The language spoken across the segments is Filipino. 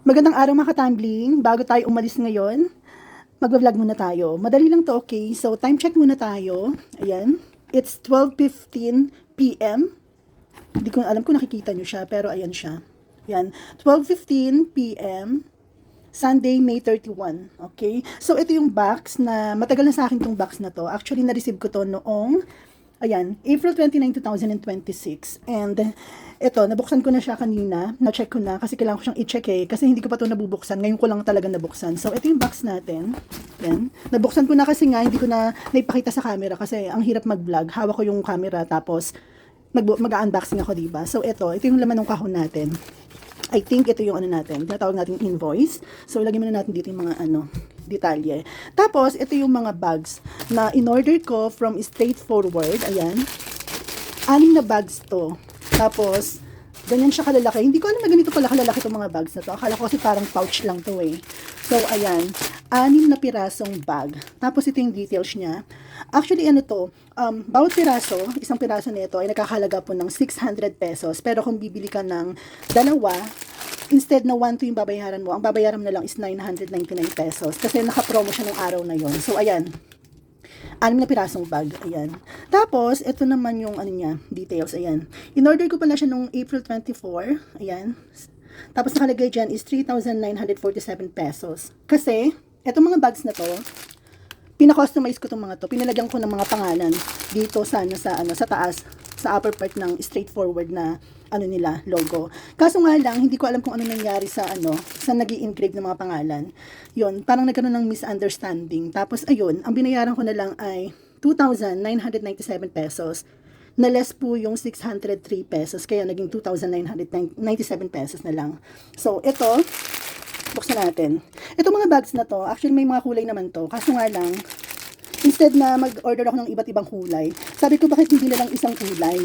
Magandang araw mga katambling. Bago tayo umalis ngayon, magva-vlog muna tayo. Madali lang to, okay? So, time check muna tayo. Ayan. It's 12:15 p.m. Hindi ko alam kung nakikita nyo siya, pero ayan siya. Ayan. 12:15 p.m. Sunday, May 31. Okay? So, ito yung box na, matagal na sa akin tong box na to. Actually, na-receive ko to noong, ayan, April 29, 2026. And, ito, nabuksan ko na siya kanina. Na-check ko na kasi kailangan ko siyang i-check kasi hindi ko pa to nabubuksan. Ngayon ko lang talaga nabuksan. So, ito yung box natin. Ayan. Nabuksan ko na kasi nga, hindi ko na naipakita sa camera kasi ang hirap mag-vlog. Hawak ko yung camera tapos mag-unboxing ako, diba? So, ito yung laman ng kahon natin. I think ito yung ano natin, tinatawag natin invoice. So, ilagay muna natin dito yung mga detalye. Tapos, ito yung mga bags na in-order ko from Straightforward. Ayan. 6 na bags to. Tapos, ganyan siya kalalaki. Hindi ko alam na ganito pala kalalaki itong mga bags na to. Akala ko kasi parang pouch lang to eh. So, ayan. 6 na pirasong bag. Tapos, ito yung details niya. Actually, ano to, bawat piraso, isang piraso nito ay nakakalaga po ng 600 pesos. Pero kung bibili ka ng dalawa, instead na 1 to yung babayaran mo, ang babayaran mo na lang is 999 pesos. Kasi naka-promo siya ng araw na yon. So, ayan. 6 na pirasong bag. Ayan. Tapos, ito naman yung ano niya, details. Ayan. In-order ko pala siya nung April 24. Ayan. Tapos, nakalagay dyan is 3,947 pesos. Kasi, etong mga bags na to, pina-customize ko itong mga to. Pinalagyan ko ng mga pangalan dito sa taas, sa upper part ng Straightforward na nila, logo. Kaso nga lang, hindi ko alam kung ano nangyari sa sa nag-i-engrave ng mga pangalan. Yun, parang nagkaroon ng misunderstanding. Tapos ayun, ang binayaran ko na lang ay 2,997 pesos. Na less po yung 603 pesos, kaya naging 2,997 pesos na lang. So, ito, buksan natin. Itong mga bags na to, actually may mga kulay naman to. Kaso nga lang, instead na mag-order ako ng iba't ibang kulay, sabi ko bakit hindi na lang isang kulay.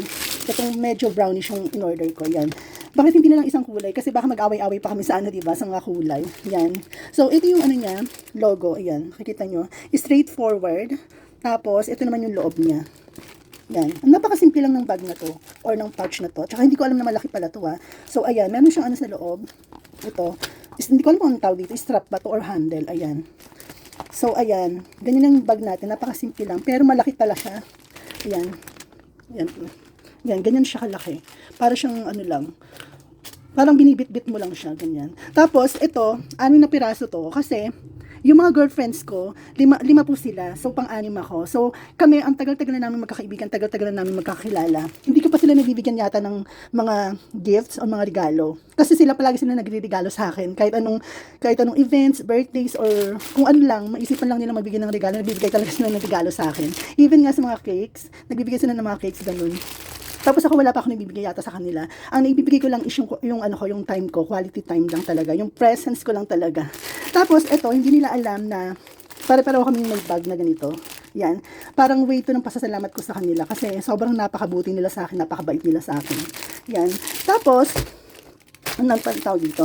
Itong medyo brownish yung in-order ko, yan. Bakit hindi na lang isang kulay? Kasi baka mag-away-away pa kami sa diba? Sa mga kulay. Yan. So, ito yung niya, logo, ayan. Nakikita nyo. Straightforward. Tapos, ito naman yung loob niya. Yan. Ang napakasimple lang ng bag na to, or ng pouch na to. Tsaka hindi ko alam na malaki pala to So, ayan. Meron siyang sa loob. Ito. Hindi ko alam kung anong tawag dito. Strap ba to or handle? Ayan. So, ayan. Ganyan ang bag natin. Napakasimple lang. Pero malaki pala siya. Ayan. Ayan. Ayan. Ganyan siya kalaki. Para siyang lang. Parang binibit-bit mo lang siya. Ganyan. Tapos, ito, 6 na piraso to. Kasi, yung mga girlfriends ko, lima po sila. So, pang-anim ako. So, kami, ang tagal-tagal na namin magkakaibigan, tagal-tagal na namin magkakilala. Hindi ko pa sila nabibigyan yata ng mga gifts o mga regalo. Kasi palagi sila nagre-regalo sa akin. Kahit anong events, birthdays, or kung ano lang, maisipan lang nila magbigay ng regalo, nagbibigay talaga sila ng regalo sa akin. Even nga sa mga cakes, nagbibigay sila ng mga cakes, ganun. Tapos ako wala pa ako nabibigay yata sa kanila. Ang naibibigay ko lang is yung time ko, quality time lang talaga. Yung presence ko lang talaga. Tapos ito, hindi nila alam na pare-pareho kami may bag na ganito. Yan. Parang way to ng pasasalamat ko sa kanila kasi sobrang napakabuti nila sa akin, napakabait nila sa akin. Yan. Tapos, anong tawag dito?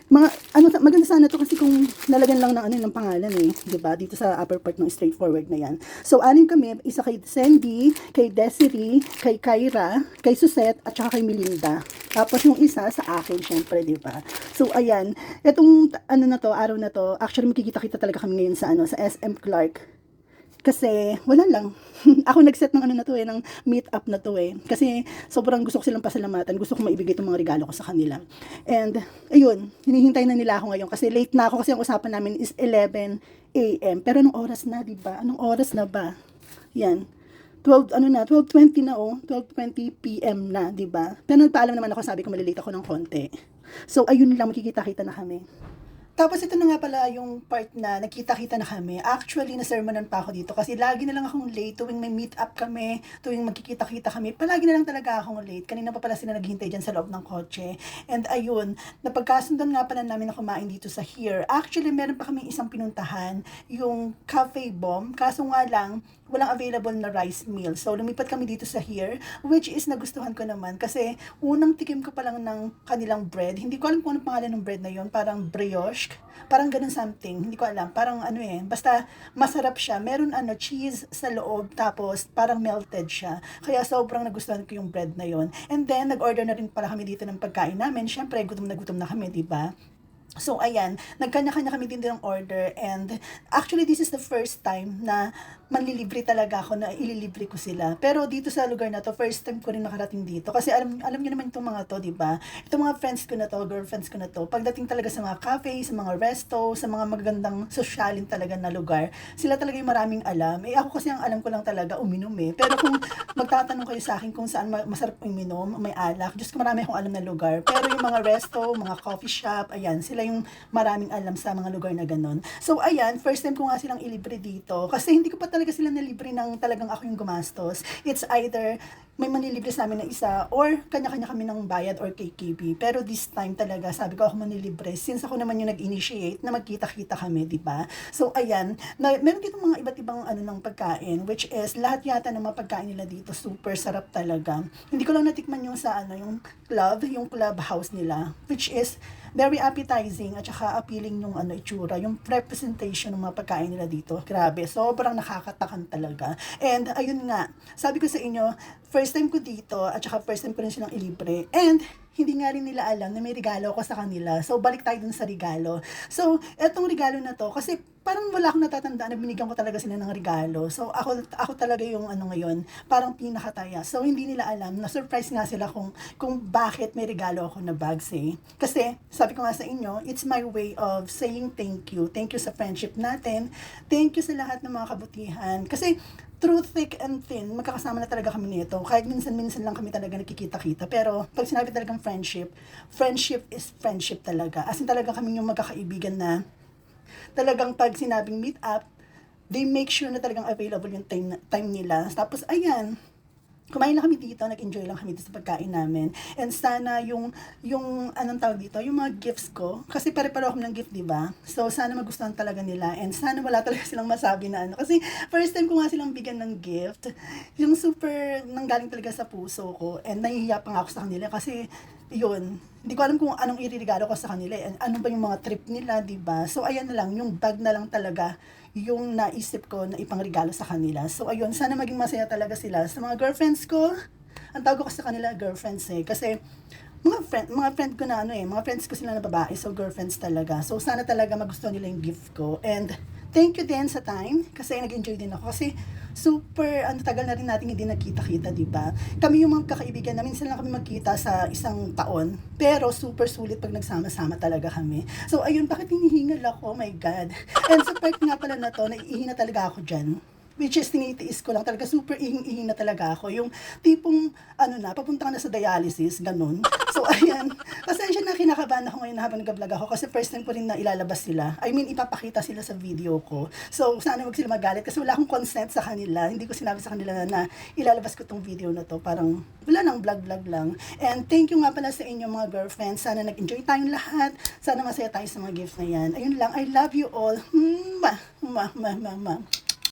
Maganda sana to kasi kung nalagyan lang ng pangalan diba? Dito sa upper part ng Straightforward na yan. So, 6 kami, isa kay Sandy, kay Desiree, kay Kyra, kay Susette, at saka kay Melinda. Tapos yung isa sa akin, syempre, diba? So, ayan. Itong, araw na to, actually, makikita-kita talaga kami ngayon sa SM Clark. Kasi, wala lang. Ako nag-set ng ng meet up na to Kasi, sobrang gusto ko silang pasalamatan. Gusto ko maibigay itong mga regalo ko sa kanila. And, ayun, hinihintay na nila ako ngayon. Kasi late na ako kasi ang usapan namin is 11 a.m. Pero anong oras na, diba? Anong oras na ba? Yan. 12:20 na 12:20 p.m. na, diba? Pero nagpaalam naman ako, sabi ko malilate ako ng konti. So, ayun lang, makikita-kita na kami. Tapos ito na nga pala yung part na nagkita-kita na kami. Actually, na-sermonan pa ako dito kasi lagi na lang akong late tuwing may meet up kami, tuwing magkikita-kita kami. Palagi na lang talaga akong late. Kanina pa pala sila naghihintay dyan sa loob ng kotse. And ayun, napagkasundan nga pala namin na kumain dito sa Here. Actually, meron pa kami isang pinuntahan, yung Cafe Bomb. Kaso nga lang, walang available na rice meal. So, lumipat kami dito sa Here, which is nagustuhan ko naman kasi unang tikim ko pa lang ng kanilang bread. Hindi ko alam kung anong pangalan ng bread na yun. Parang brioche. Parang ganun something. Hindi ko alam. Parang basta masarap siya. Meron cheese sa loob, tapos parang melted siya. Kaya sobrang nagustuhan ko yung bread na yun. And then, nag-order na rin pala kami dito ng pagkain namin. Syempre, gutom na kami, di ba? So, ayan, nagkanya-kanya kami din ng order and actually this is the first time na manlilibre talaga ako na ililibre ko sila. Pero dito sa lugar na to, first time ko rin nakarating dito. Kasi alam niyo naman itong mga to, di ba? Itong mga friends ko na to, girlfriends ko na to, pagdating talaga sa mga cafe, sa mga resto, sa mga magagandang sosyalin talaga na lugar, sila talaga yung maraming alam. Eh ako kasi ang alam ko lang talaga uminom eh. Pero kung magtatanong kayo sa akin kung saan masarap uminom, may alak, Diyos ko marami akong alam na lugar. Pero yung mga resto, mga coffee shop, ayan, sila yung maraming alam sa mga lugar na ganun. So ayan, first time ko nga silang ilibre dito kasi hindi ko pa talaga sila nalibre ng talagang ako yung gumastos. It's either may manlilibre sa amin na isa or kanya-kanya kami ng bayad or KKB. Pero this time talaga, sabi ko ako manlilibre since ako naman yung nag-initiate na magkita-kita kami, di ba? So ayan, meron dito mga iba't ibang ano ng pagkain which is lahat yata ng mga pagkain nila dito super sarap talaga. Hindi ko lang natikman yung sa ano, yung clubhouse nila which is very appetizing at saka appealing yung ano itsura, yung representation ng mga pagkain nila dito. Grabe, sobrang nakakatakam talaga. And ayun nga, sabi ko sa inyo, first time ko dito at saka first time ko rin silang ilibre. And hindi nga rin nila alam na may regalo ako sa kanila. So, balik tayo dun sa regalo. So, etong regalo na to, kasi parang wala akong natatandaan na binigyan ko talaga sila ng regalo. So, ako talaga yung ano ngayon, parang pinakataya. So, hindi nila alam, na-surprise nga sila kung bakit may regalo ako na bags eh. Kasi, sabi ko nga sa inyo, it's my way of saying thank you. Thank you sa friendship natin. Thank you sa lahat ng mga kabutihan. Kasi, through thick and thin, magkakasama na talaga kami nito. Kahit minsan-minsan lang kami talaga nakikita-kita. Pero, pag sinabi talagang friendship, friendship is friendship talaga. As in talaga kami yung magkakaibigan na talagang pag sinabing meet up, they make sure na talagang available yung time nila. Tapos, ayan, kumain lang kami dito, nag-enjoy lang kami dito sa pagkain namin. And sana yung anong tawag dito, yung mga gifts ko, kasi pare-pareho kami ng gift, di ba? So, sana magustuhan talaga nila. And sana wala talaga silang masabi na ano. Kasi, first time ko nga silang bigyan ng gift. Yung super, nanggaling talaga sa puso ko. And nahihiya pa nga ako sa kanila kasi, yun, hindi ko alam kung anong iririgalo ko sa kanila. And ano ba yung mga trip nila, di ba? So, ayan na lang, yung bag na lang talaga yung naisip ko na ipangregalo sa kanila. So, ayun, sana maging masaya talaga sila. Sa mga girlfriends ko, ang tawag ko sa kanila, girlfriends eh. Kasi, mga friend ko na ano eh, mga friends ko sila na babae, so girlfriends talaga. So, sana talaga magustuhan nila yung gift ko. And, thank you din sa time, kasi nag-enjoy din ako. Kasi, super, tagal na rin natin hindi nagkita-kita, di ba? Kami yung mga kakaibigan na minsan lang kami magkita sa isang taon, pero super sulit pag nagsama-sama talaga kami. So, ayun, bakit hinihingal ako? Oh my God. And sa part nga pala na to, naiihi na talaga ako dyan. Which is, tinitiis ko lang talaga, super ihing-ihi na talaga ako. Yung tipong, papunta ka na sa dialysis, ganun. So, ayan. Pasensya na, kinakabahan ako ngayon habang nag-vlog ako kasi first time ko rin na ilalabas sila. I mean, ipapakita sila sa video ko. So, sana wag sila magalit kasi wala akong consent sa kanila. Hindi ko sinabi sa kanila na ilalabas ko tong video na to. Parang, wala nang vlog-vlog lang. And thank you nga pala sa inyo mga girlfriends. Sana nag-enjoy tayong lahat. Sana masaya tayo sa mga gifts na yan. Ayun lang, I love you all. Mwah, mwah, mwah, mwah, mwah.